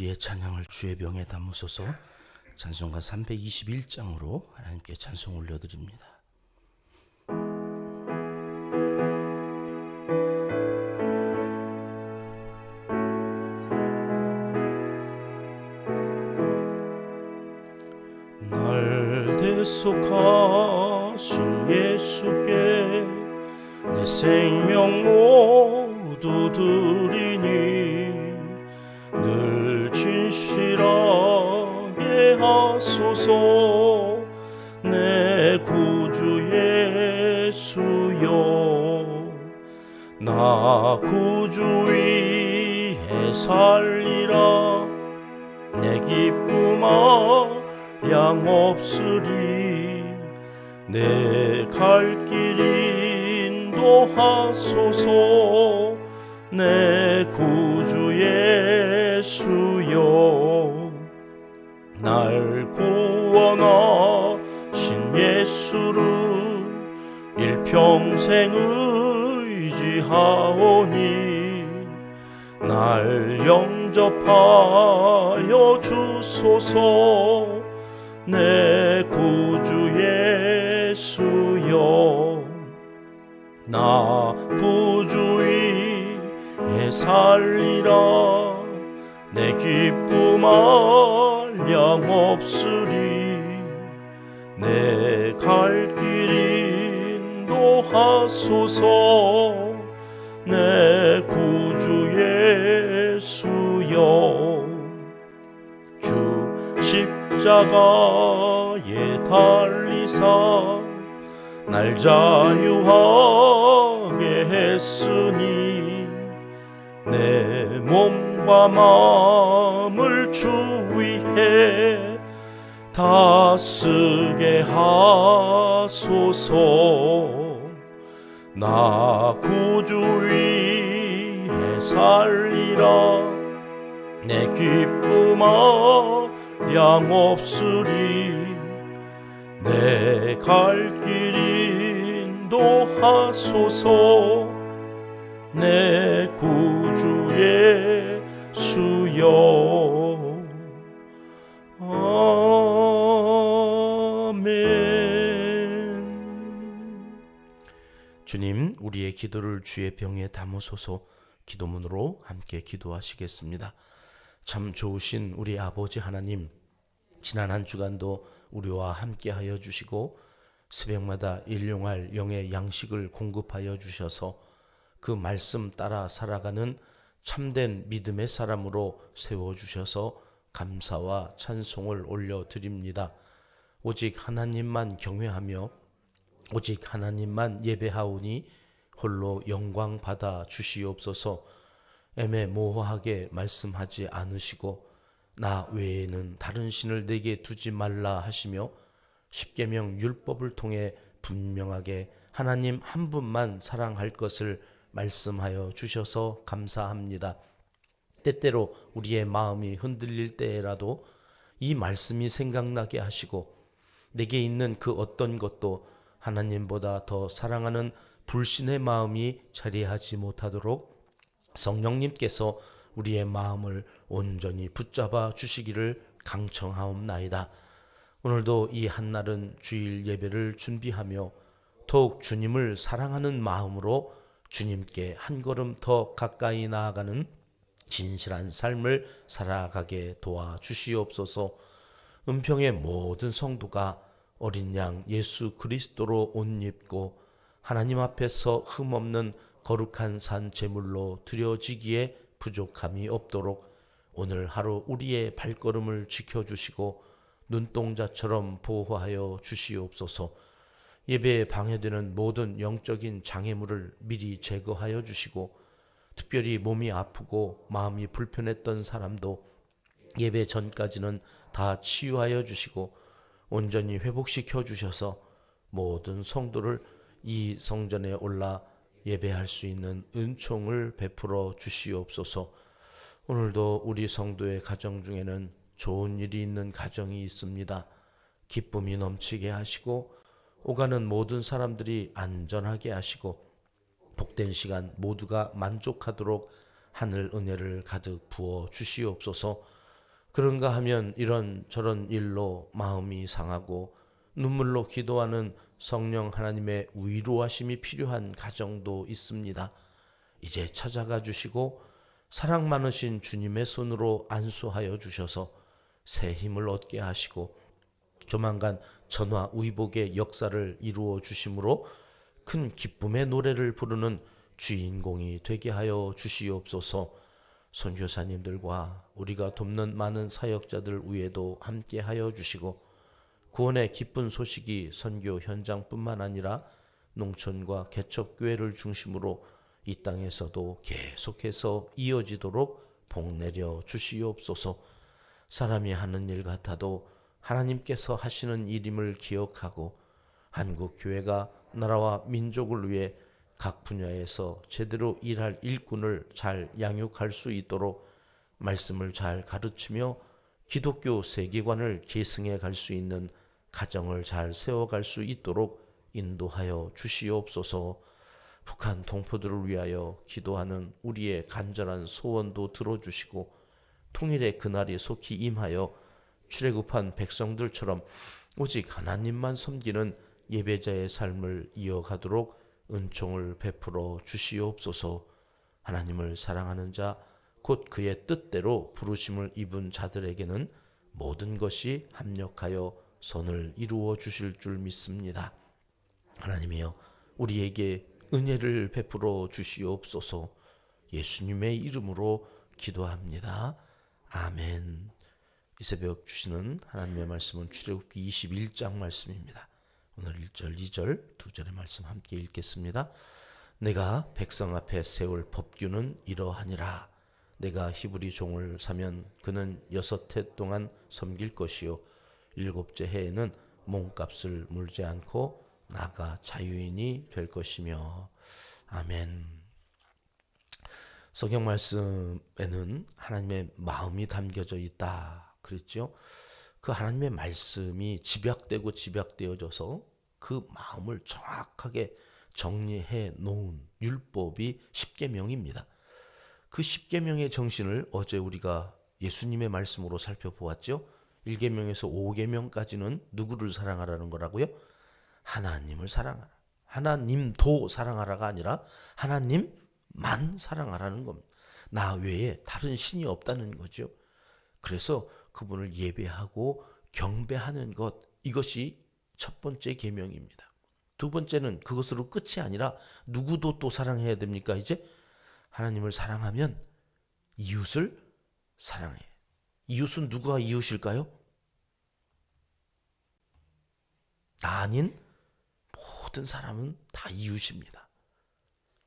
우리의 찬양을 주의 병에 담으소서. 찬송가 321장으로 하나님께 찬송 올려드립니다. 날 대속하신 예수께 내 생명 모두 드리니 늘 진실하게 하소서. 내 구주 예수여, 나 구주 위에 살리라. 내 기쁨 한량 없으리. 내 갈 길 인도하소서. 내 구주 예수여, 날 구원하신 예수를 일평생 의지하오니 날 영접하여 주소서. 내 구주 예수여, 나 구주 위에 살리라. 내 기쁨 한량 없으리. 내 갈 길 인도하소서. 내 구주 예수여, 주 십자가에 달리사 날 자유하게 했으니 내 몸과 마음을 주 위해 다 쓰게 하소서. 나 구주 위에 살리라. 내 기쁨 한량 없으리. 내 갈 길 인도하소서. 내 구주 예수여. 아멘. 주님, 우리의 기도를 주의 병에 담으소서. 기도문으로 함께 기도하시겠습니다. 참 좋으신 우리 아버지 하나님, 지난 한 주간도 우리와 함께하여 주시고 새벽마다 일용할 영의 양식을 공급하여 주셔서 그 말씀 따라 살아가는 참된 믿음의 사람으로 세워주셔서 감사와 찬송을 올려드립니다. 오직 하나님만 경외하며 오직 하나님만 예배하오니 홀로 영광 받아 주시옵소서. 애매모호하게 말씀하지 않으시고 나 외에는 다른 신을 내게 두지 말라 하시며 십계명 율법을 통해 분명하게 하나님 한 분만 사랑할 것을 말씀하여 주셔서 감사합니다. 때때로 우리의 마음이 흔들릴 때라도 이 말씀이 생각나게 하시고 내게 있는 그 어떤 것도 하나님보다 더 사랑하는 불신의 마음이 자리하지 못하도록 성령님께서 우리의 마음을 온전히 붙잡아 주시기를 강청하옵나이다. 오늘도 이 한날은 주일 예배를 준비하며 더욱 주님을 사랑하는 마음으로 주님께 한 걸음 더 가까이 나아가는 진실한 삶을 살아가게 도와주시옵소서. 은평의 모든 성도가 어린 양 예수 그리스도로 옷 입고 하나님 앞에서 흠없는 거룩한 산 제물로 드려지기에 부족함이 없도록 오늘 하루 우리의 발걸음을 지켜주시고 눈동자처럼 보호하여 주시옵소서. 예배에 방해되는 모든 영적인 장애물을 미리 제거하여 주시고 특별히 몸이 아프고 마음이 불편했던 사람도 예배 전까지는 다 치유하여 주시고 온전히 회복시켜 주셔서 모든 성도를 이 성전에 올라 예배할 수 있는 은총을 베풀어 주시옵소서. 오늘도 우리 성도의 가정 중에는 좋은 일이 있는 가정이 있습니다. 기쁨이 넘치게 하시고 오가는 모든 사람들이 안전하게 하시고 복된 시간 모두가 만족하도록 하늘 은혜를 가득 부어 주시옵소서. 그런가 하면 이런저런 일로 마음이 상하고 눈물로 기도하는 성령 하나님의 위로하심이 필요한 가정도 있습니다. 이제 찾아가 주시고 사랑 많으신 주님의 손으로 안수하여 주셔서 새 힘을 얻게 하시고 조만간 전화위복의 역사를 이루어 주심으로 큰 기쁨의 노래를 부르는 주인공이 되게 하여 주시옵소서. 선교사님들과 우리가 돕는 많은 사역자들 위에도 함께 하여 주시고 구원의 기쁜 소식이 선교 현장뿐만 아니라 농촌과 개척교회를 중심으로 이 땅에서도 계속해서 이어지도록 복내려 주시옵소서. 사람이 하는 일 같아도 하나님께서 하시는 일임을 기억하고 한국 교회가 나라와 민족을 위해 각 분야에서 제대로 일할 일꾼을 잘 양육할 수 있도록 말씀을 잘 가르치며 기독교 세계관을 계승해 갈 수 있는 가정을 잘 세워갈 수 있도록 인도하여 주시옵소서. 북한 동포들을 위하여 기도하는 우리의 간절한 소원도 들어주시고 통일의 그날이 속히 임하여 출애굽한 백성들처럼 오직 하나님만 섬기는 예배자의 삶을 이어가도록 은총을 베풀어 주시옵소서. 하나님을 사랑하는 자 곧 그의 뜻대로 부르심을 입은 자들에게는 모든 것이 합력하여 선을 이루어 주실 줄 믿습니다. 하나님이여 우리에게 은혜를 베풀어 주시옵소서. 예수님의 이름으로 기도합니다. 아멘. 이 새벽 주시는 하나님의 말씀은 출애굽기 21장 말씀입니다. 오늘 1절, 2절, 2절의 말씀 함께 읽겠습니다. 내가 백성 앞에 세울 법규는 이러하니라. 내가 히브리 종을 사면 그는 6해 동안 섬길 것이요 7째 해에는 몸값을 물지 않고 나가 자유인이 될 것이며. 아멘. 성경 말씀에는 하나님의 마음이 담겨져 있다 그랬죠. 그 하나님의 말씀이 집약되어져서 그 마음을 정확하게 정리해 놓은 율법이 십계명입니다. 그 십계명의 정신을 어제 우리가 예수님의 말씀으로 살펴보았죠. 1계명에서 5계명까지는 누구를 사랑하라는 거라고요? 하나님을 사랑하라. 하나님도 사랑하라가 아니라 하나님만 사랑하라는 겁니다. 나 외에 다른 신이 없다는 거죠. 그래서 그분을 예배하고 경배하는 것, 이것이 첫 번째 계명입니다. 두 번째는 그것으로 끝이 아니라 누구도 또 사랑해야 됩니까? 이제 하나님을 사랑하면 이웃을 사랑해. 이웃은 누가 이웃일까요? 나 아닌 모든 사람은 다 이웃입니다.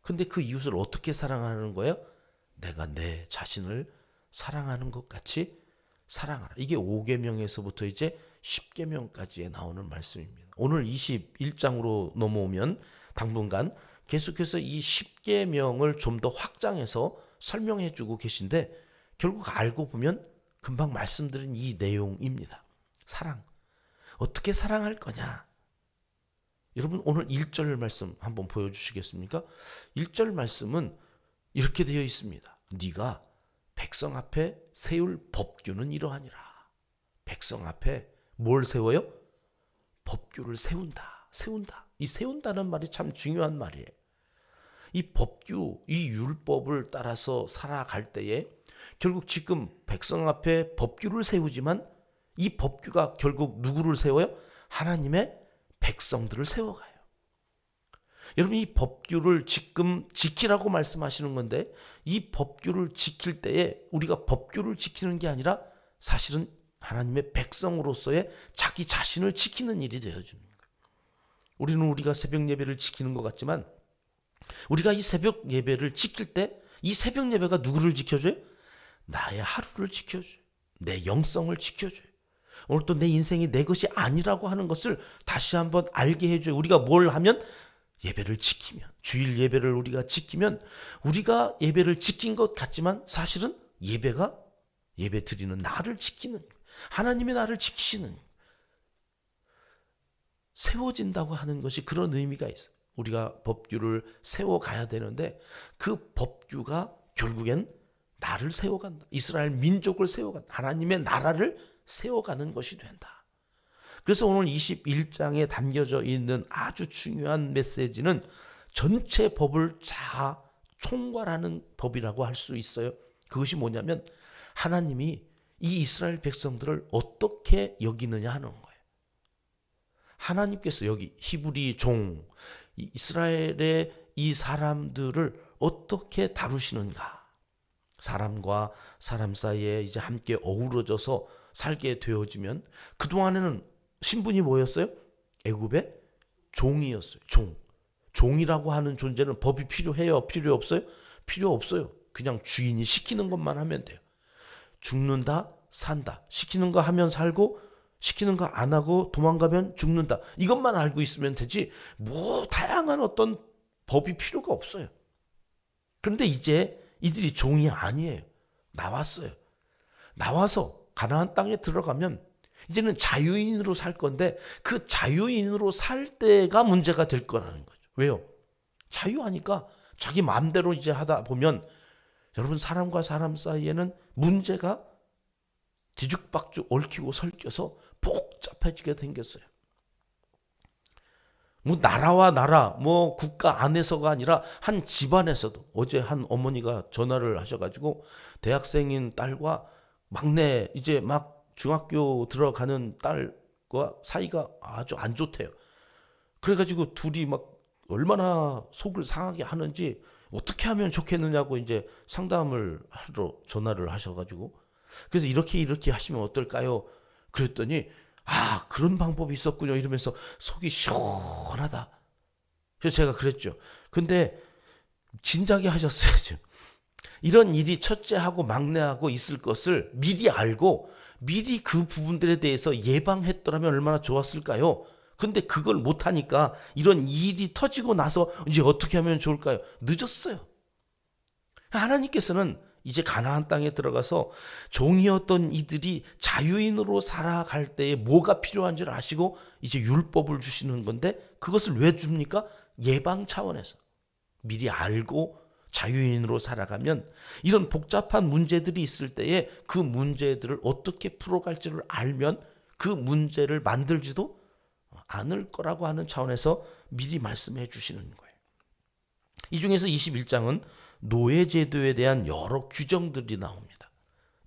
근데 그 이웃을 어떻게 사랑하는 거예요? 내가 내 자신을 사랑하는 것 같이 사랑하라. 이게 5계명에서부터 이제 10계명까지에 나오는 말씀입니다. 오늘 21장으로 넘어오면 당분간 계속해서 이 10계명을 좀 더 확장해서 설명해 주고 계신데 결국 알고 보면 금방 말씀드린 이 내용입니다. 사랑. 어떻게 사랑할 거냐? 여러분 오늘 1절 말씀 한번 보여주시겠습니까? 1절 말씀은 이렇게 되어 있습니다. 네가 백성 앞에 세울 법규는 이러하니라. 백성 앞에 뭘 세워요? 법규를 세운다. 이 세운다는 말이 참 중요한 말이에요. 이 법규, 이 율법을 따라서 살아갈 때에 결국 지금 백성 앞에 법규를 세우지만 이 법규가 결국 누구를 세워요? 하나님의 백성들을 세워가요. 여러분 이 법규를 지금 지키라고 말씀하시는 건데 이 법규를 지킬 때에 우리가 법규를 지키는 게 아니라 사실은 하나님의 백성으로서의 자기 자신을 지키는 일이 되어주는 거예요. 우리는 우리가 새벽 예배를 지키는 것 같지만 우리가 이 새벽 예배를 지킬 때 이 새벽 예배가 누구를 지켜줘요? 나의 하루를 지켜줘요. 내 영성을 지켜줘요. 오늘 또 내 인생이 내 것이 아니라고 하는 것을 다시 한번 알게 해줘요. 우리가 뭘 하면? 예배를 지키면, 주일 예배를 우리가 지키면 우리가 예배를 지킨 것 같지만 사실은 예배가 예배 드리는 나를 지키는, 하나님의 나를 지키시는, 세워진다고 하는 것이 그런 의미가 있어요. 우리가 법규를 세워가야 되는데 그 법규가 결국엔 나를 세워간다. 이스라엘 민족을 세워간다. 하나님의 나라를 세워가는 것이 된다. 그래서 오늘 21장에 담겨져 있는 아주 중요한 메시지는 전체 법을 다 총괄하는 법이라고 할 수 있어요. 그것이 뭐냐면 하나님이 이 이스라엘 백성들을 어떻게 여기느냐 하는 거예요. 하나님께서 여기 히브리 종, 이스라엘의 이 사람들을 어떻게 다루시는가. 사람과 사람 사이에 이제 함께 어우러져서 살게 되어지면 그동안에는 신분이 뭐였어요? 애굽의 종이었어요. 종이라고 하는 존재는 법이 필요해요? 필요 없어요? 필요 없어요. 그냥 주인이 시키는 것만 하면 돼요. 죽는다, 산다. 시키는 거 하면 살고 시키는 거 안 하고 도망가면 죽는다. 이것만 알고 있으면 되지 뭐 다양한 어떤 법이 필요가 없어요. 그런데 이제 이들이 종이 아니에요. 나왔어요. 나와서 가나안 땅에 들어가면 이제는 자유인으로 살 건데 그 자유인으로 살 때가 문제가 될 거라는 거죠. 왜요? 자유하니까 자기 마음대로 이제 하다 보면 여러분 사람과 사람 사이에는 문제가 뒤죽박죽 얽히고 설켜서 복잡해지게 생겼어요. 뭐 나라와 나라, 뭐 국가 안에서가 아니라 한 집안에서도 어제 한 어머니가 전화를 하셔가지고 대학생인 딸과 막내 이제 막 중학교 들어가는 딸과 사이가 아주 안 좋대요. 그래가지고 둘이 막 얼마나 속을 상하게 하는지 어떻게 하면 좋겠느냐고 이제 상담을 하러 전화를 하셔가지고 그래서 이렇게 하시면 어떨까요? 그랬더니 아 그런 방법이 있었군요 이러면서 속이 시원하다. 그래서 제가 그랬죠. 근데 진작에 하셨어야죠. 이런 일이 첫째하고 막내하고 있을 것을 미리 알고 미리 그 부분들에 대해서 예방했더라면 얼마나 좋았을까요? 근데 그걸 못하니까 이런 일이 터지고 나서 이제 어떻게 하면 좋을까요? 늦었어요. 하나님께서는 이제 가나안 땅에 들어가서 종이었던 이들이 자유인으로 살아갈 때에 뭐가 필요한지를 아시고 이제 율법을 주시는 건데 그것을 왜 줍니까? 예방 차원에서 미리 알고 자유인으로 살아가면 이런 복잡한 문제들이 있을 때에 그 문제들을 어떻게 풀어갈지를 알면 그 문제를 만들지도 않을 거라고 하는 차원에서 미리 말씀해 주시는 거예요. 이 중에서 21장은 노예제도에 대한 여러 규정들이 나옵니다.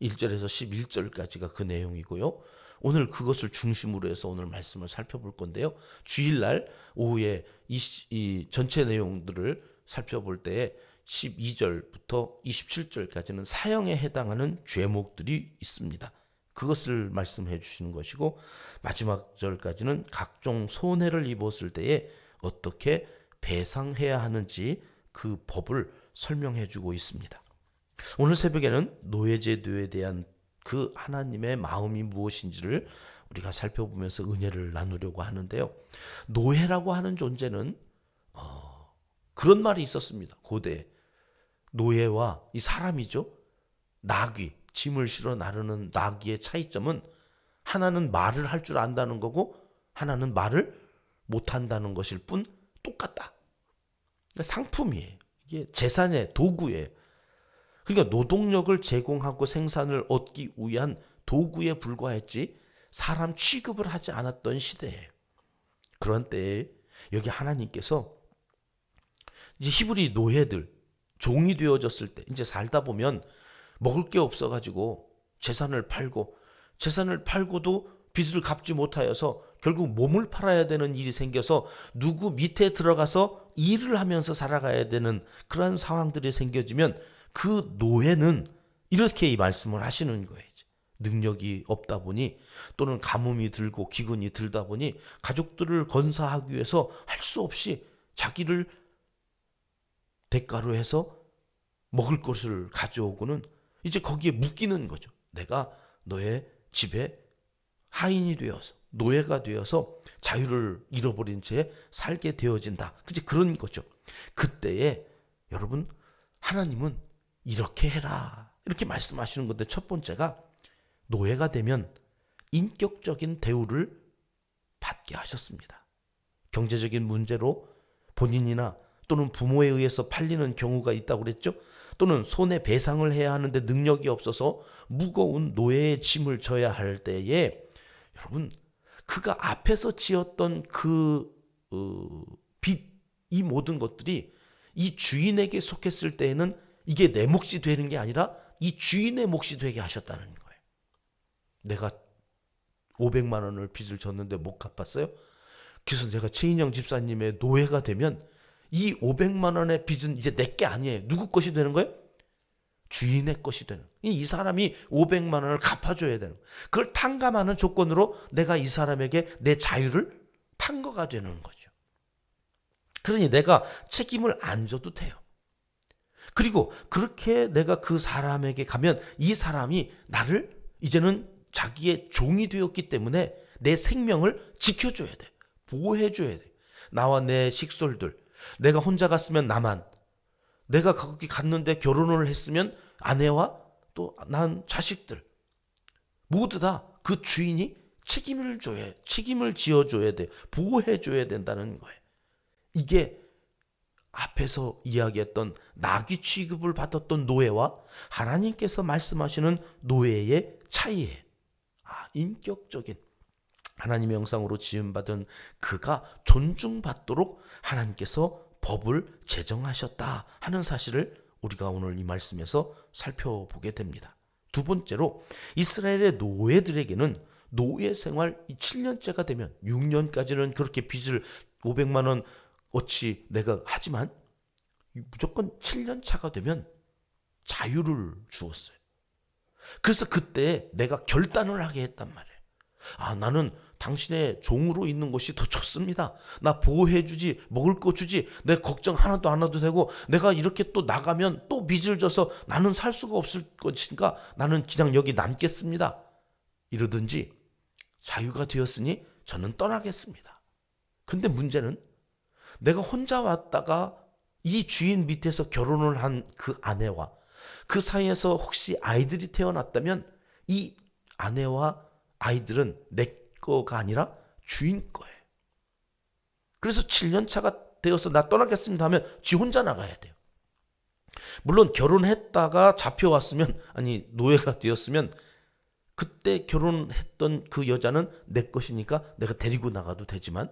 1절에서 11절까지가 그 내용이고요. 오늘 그것을 중심으로 해서 오늘 말씀을 살펴볼 건데요. 주일날 오후에 이 전체 내용들을 살펴볼 때에 12절부터 27절까지는 사형에 해당하는 죄목들이 있습니다. 그것을 말씀해 주시는 것이고 마지막 절까지는 각종 손해를 입었을 때에 어떻게 배상해야 하는지 그 법을 설명해 주고 있습니다. 오늘 새벽에는 노예제도에 대한 그 하나님의 마음이 무엇인지를 우리가 살펴보면서 은혜를 나누려고 하는데요. 노예라고 하는 존재는 그런 말이 있었습니다. 고대에. 노예와 이 사람이죠. 나귀, 짐을 실어 나르는 나귀의 차이점은 하나는 말을 할 줄 안다는 거고 하나는 말을 못한다는 것일 뿐 똑같다. 그러니까 상품이에요. 이게 재산의 도구예요. 그러니까 노동력을 제공하고 생산을 얻기 위한 도구에 불과했지 사람 취급을 하지 않았던 시대예요. 그런 때에 여기 하나님께서 이제 히브리 노예들 종이 되어졌을 때 이제 살다 보면 먹을 게 없어가지고 재산을 팔고도 빚을 갚지 못하여서 결국 몸을 팔아야 되는 일이 생겨서 누구 밑에 들어가서 일을 하면서 살아가야 되는 그런 상황들이 생겨지면 그 노예는 이렇게 이 말씀을 하시는 거예요. 능력이 없다 보니 또는 가뭄이 들고 기근이 들다 보니 가족들을 건사하기 위해서 할 수 없이 자기를 대가로 해서 먹을 것을 가져오고는 이제 거기에 묶이는 거죠. 내가 너의 집에 하인이 되어서 노예가 되어서 자유를 잃어버린 채 살게 되어진다. 이제 그런 거죠. 그때에 여러분 하나님은 이렇게 해라 이렇게 말씀하시는 건데 첫 번째가 노예가 되면 인격적인 대우를 받게 하셨습니다. 경제적인 문제로 본인이나 또는 부모에 의해서 팔리는 경우가 있다고 그랬죠. 또는 손해배상을 해야 하는데 능력이 없어서 무거운 노예의 짐을 져야 할 때에 여러분 그가 앞에서 지었던 그 빚, 이 모든 것들이 이 주인에게 속했을 때에는 이게 내 몫이 되는 게 아니라 이 주인의 몫이 되게 하셨다는 거예요. 내가 500만 원을 빚을 졌는데 못 갚았어요. 그래서 내가 최인영 집사님의 노예가 되면 이 500만 원의 빚은 이제 내 게 아니에요. 누구 것이 되는 거예요? 주인의 것이 되는 거예요. 이 사람이 500만 원을 갚아줘야 되는 거예요. 그걸 탕감하는 조건으로 내가 이 사람에게 내 자유를 판거가 되는 거죠. 그러니 내가 책임을 안 져도 돼요. 그리고 그렇게 내가 그 사람에게 가면 이 사람이 나를 이제는 자기의 종이 되었기 때문에 내 생명을 지켜줘야 돼. 보호해줘야 돼. 나와 내 식솔들. 내가 혼자 갔으면 나만. 내가 거기 갔는데 결혼을 했으면 아내와 또 난 자식들. 모두 다 그 주인이 책임을 지어줘야 돼. 보호해줘야 된다는 거예요. 이게 앞에서 이야기했던 나귀 취급을 받았던 노예와 하나님께서 말씀하시는 노예의 차이예요. 인격적인 하나님의 형상으로 지음받은 그가 존중받도록 하나님께서 법을 제정하셨다 하는 사실을 우리가 오늘 이 말씀에서 살펴보게 됩니다. 두 번째로 이스라엘의 노예들에게는 노예 생활 7년째가 되면 6년까지는 그렇게 빚을 500만 원 어치 내가 하지만 무조건 7년 차가 되면 자유를 주었어요. 그래서 그때 내가 결단을 하게 했단 말이에요. 나는 당신의 종으로 있는 것이 더 좋습니다. 나 보호해주지, 먹을 거 주지, 내 걱정 하나도 안 해도 되고, 내가 이렇게 또 나가면 또 빚을 져서 나는 살 수가 없을 것이니까 나는 그냥 여기 남겠습니다. 이러든지 자유가 되었으니 저는 떠나겠습니다. 근데 문제는 내가 혼자 왔다가 이 주인 밑에서 결혼을 한 그 아내와 그 사이에서 혹시 아이들이 태어났다면 이 아내와 아이들은 내 거가 아니라 주인 거예요. 그래서 7년 차가 되어서 나 떠나겠습니다 하면 지 혼자 나가야 돼요. 물론 결혼했다가 잡혀왔으면 아니 노예가 되었으면 그때 결혼했던 그 여자는 내 것이니까 내가 데리고 나가도 되지만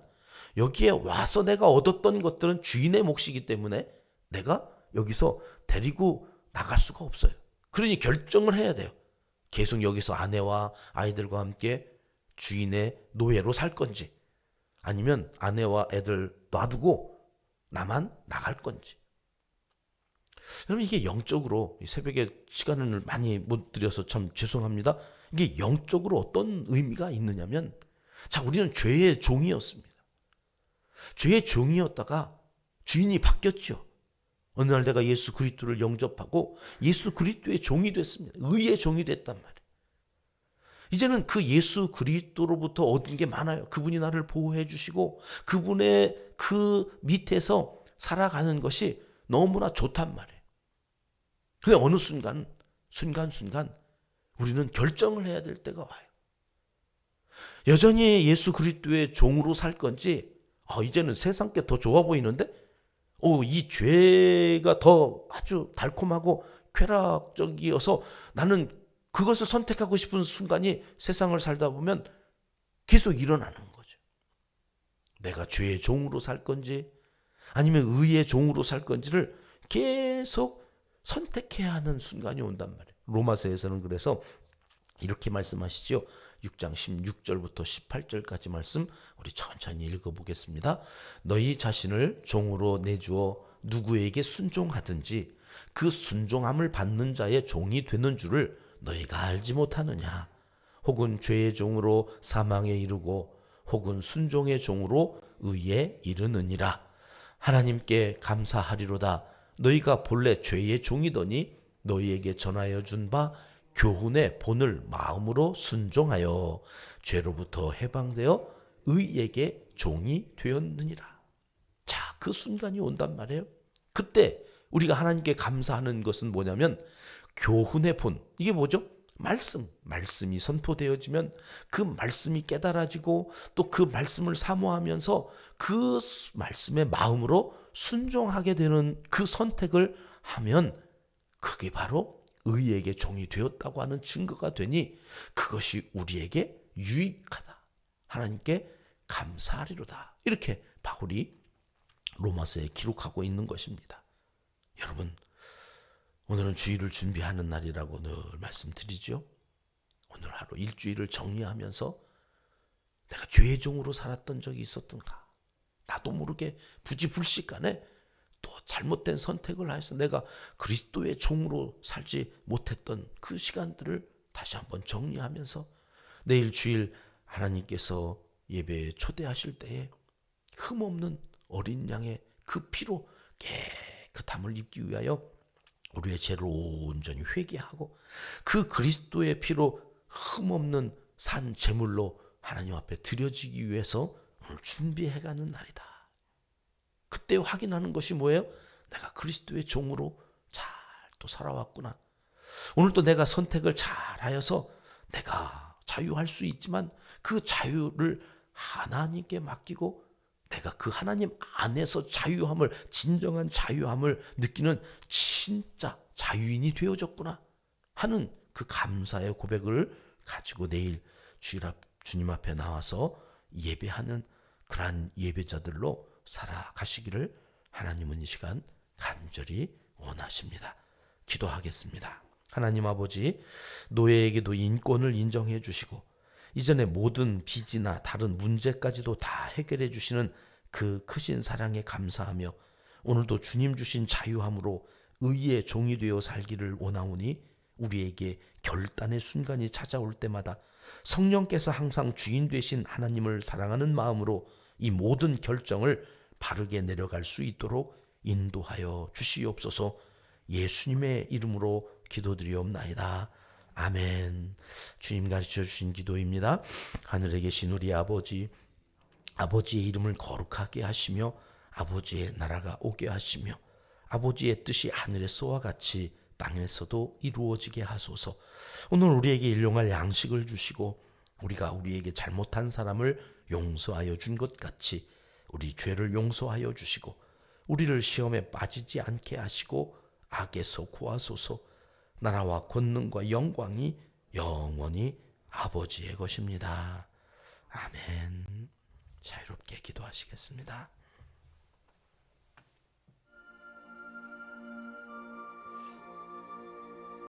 여기에 와서 내가 얻었던 것들은 주인의 몫이기 때문에 내가 여기서 데리고 나갈 수가 없어요. 그러니 결정을 해야 돼요. 계속 여기서 아내와 아이들과 함께 주인의 노예로 살 건지 아니면 아내와 애들 놔두고 나만 나갈 건지. 여러분 이게 영적으로 새벽에 시간을 많이 못 드려서 참 죄송합니다. 이게 영적으로 어떤 의미가 있느냐면 자 우리는 죄의 종이었습니다. 죄의 종이었다가 주인이 바뀌었죠. 어느 날 내가 예수 그리스도를 영접하고 예수 그리스도의 종이 됐습니다. 의의 종이 됐단 말이에요. 이제는 그 예수 그리스도로부터 얻은 게 많아요. 그분이 나를 보호해 주시고 그분의 그 밑에서 살아가는 것이 너무나 좋단 말이에요. 근데 어느 순간 우리는 결정을 해야 될 때가 와요. 여전히 예수 그리스도의 종으로 살 건지 이제는 세상 게 더 좋아 보이는데 이 죄가 더 아주 달콤하고 쾌락적이어서 나는 그것을 선택하고 싶은 순간이 세상을 살다 보면 계속 일어나는 거죠. 내가 죄의 종으로 살 건지 아니면 의의 종으로 살 건지를 계속 선택해야 하는 순간이 온단 말이에요. 로마서에서는 그래서 이렇게 말씀하시죠. 6장 16절부터 18절까지 말씀 우리 천천히 읽어보겠습니다. 너희 자신을 종으로 내주어 누구에게 순종하든지 그 순종함을 받는 자의 종이 되는 줄을 너희가 알지 못하느냐. 혹은 죄의 종으로 사망에 이르고 혹은 순종의 종으로 의에 이르느니라. 하나님께 감사하리로다. 너희가 본래 죄의 종이더니 너희에게 전하여 준 바 교훈의 본을 마음으로 순종하여 죄로부터 해방되어 의에게 종이 되었느니라. 자, 그 순간이 온단 말이에요. 그때 우리가 하나님께 감사하는 것은 뭐냐면 교훈의 본. 이게 뭐죠? 말씀이 선포되어지면 그 말씀이 깨달아지고 또 그 말씀을 사모하면서 그 말씀의 마음으로 순종하게 되는 그 선택을 하면 그게 바로 의에게 종이 되었다고 하는 증거가 되니 그것이 우리에게 유익하다. 하나님께 감사하리로다. 이렇게 바울이 로마서에 기록하고 있는 것입니다. 여러분, 오늘은 주일을 준비하는 날이라고 늘 말씀드리죠. 오늘 하루 일주일을 정리하면서 내가 죄의 종으로 살았던 적이 있었던가? 나도 모르게 부지불식간에 또 잘못된 선택을 하여서 내가 그리스도의 종으로 살지 못했던 그 시간들을 다시 한번 정리하면서 내일 주일 하나님께서 예배에 초대하실 때에 흠없는 어린 양의 그 피로 깨끗함을 입기 위하여 우리의 죄를 온전히 회개하고 그 그리스도의 피로 흠없는 산 제물로 하나님 앞에 드려지기 위해서 오늘 준비해가는 날이다. 그때 확인하는 것이 뭐예요? 내가 그리스도의 종으로 잘 또 살아왔구나. 오늘도 내가 선택을 잘하여서 내가 자유할 수 있지만 그 자유를 하나님께 맡기고 내가 그 하나님 안에서 자유함을, 진정한 자유함을 느끼는 진짜 자유인이 되어졌구나 하는 그 감사의 고백을 가지고 내일 주님 앞에 나와서 예배하는 그러한 예배자들로 살아가시기를 하나님은 이 시간 간절히 원하십니다. 기도하겠습니다. 하나님 아버지, 노예에게도 인권을 인정해 주시고 이전에 모든 빚이나 다른 문제까지도 다 해결해 주시는 그 크신 사랑에 감사하며 오늘도 주님 주신 자유함으로 의의 종이 되어 살기를 원하오니 우리에게 결단의 순간이 찾아올 때마다 성령께서 항상 주인 되신 하나님을 사랑하는 마음으로 이 모든 결정을 바르게 내려갈 수 있도록 인도하여 주시옵소서. 예수님의 이름으로 기도드리옵나이다. 아멘. 주님 가르쳐 주신 기도입니다. 하늘에 계신 우리 아버지, 아버지의 이름을 거룩하게 하시며 아버지의 나라가 오게 하시며 아버지의 뜻이 하늘에서와 같이 땅에서도 이루어지게 하소서. 오늘 우리에게 일용할 양식을 주시고 우리가 우리에게 잘못한 사람을 용서하여 준 것 같이 우리 죄를 용서하여 주시고 우리를 시험에 빠지지 않게 하시고 악에서 구하소서. 나라와 권능과 영광이 영원히 아버지의 것입니다. 아멘. 자유롭게 기도하시겠습니다.